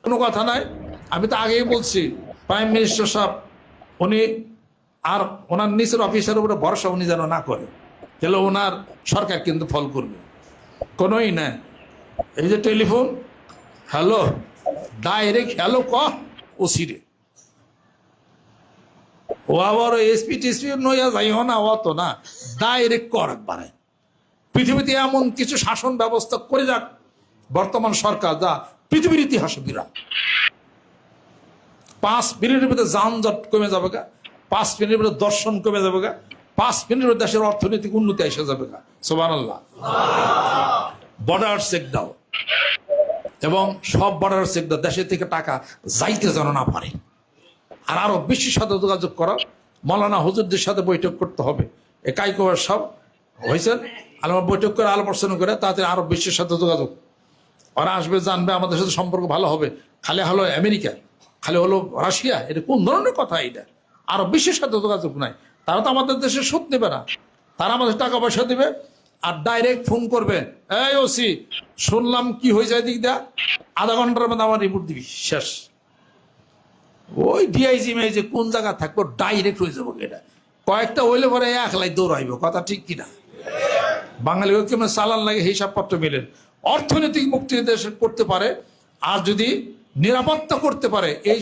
কোনো কথা নাই। আমি তো আগেই বলছি, প্রাইম মিনিস্টার সাহেব উনি আর ওনার নিচের অফিসের উপরে ভরসা উনি যেন না করে, তাহলে ওনার সরকার কিন্তু ফল করবে। কোনোই না। এই যে টেলিফোন, হ্যালো, ডাইরেক্ট হ্যালো ক ওসিরে, ও আবার এসপি টিসপি নইয়া যাইও না, অত না, ডাইরেক্ট কর একবারে। পৃথিবীতে এমন কিছু শাসন ব্যবস্থা করে যাক বর্তমান সরকার, যা পৃথিবীর ইতিহাসে বিরাট। 5 মিনিটের ভিতরে যানজট কমে যাবে গা, 5 মিনিটের ভিতরে দর্শন কমে যাবে গা, 5 মিনিটের দেশের অর্থনৈতিক উন্নতি এসে যাবে গা। সুবহানাল্লাহ। বর্ডার চেক দাও, এবং সব বর্ডার চেক দাও, দেশের থেকে টাকা যাইতে যেন না পারে। আর আরো বিশ্বের সাথে যোগাযোগ করা, মৌলানা হুজুরদের সাথে বৈঠক করতে হবে। এ কাইকোবার সব হয়েছেন, আলমা বৈঠক করে আলোচনা করে, তাতে আরো বিশ্বের সাথে যোগাযোগ, ওরা আসবে, জানবে, আমাদের সাথে সম্পর্ক ভালো হবে। খালি হলো আমেরিকা, খালি হলো রাশিয়া, এটা কোন ধরনের কথা? এটা আরো বিশ্বের সাথে যোগাযোগ নাই। তারা তো আমাদের দেশে সুদ নেবে না, তারা আমাদের টাকা পয়সা দিবে আর ডাইরেক্ট ফোন করবে, এই ওসি শুনলাম কি হয়ে যায়, দিক দা, আধা ঘন্টার মধ্যে আমার রিপোর্ট দিবি, শেষ। ওই ডিআইজি মেয়ে কোন জায়গা থাকবো, ডাইরেক্ট হয়ে যাবো। এটা কয়েকটা হইলে পরে একলাই দৌড়াইব, কথা ঠিক কিনা? বাঙালি কেমন চালান লাগে হিসাবপত্র মিলেন। অর্থনৈতিক মুক্তি দেশ করতে পারে, আর যদি নিরাপত্তা করতে পারে, এই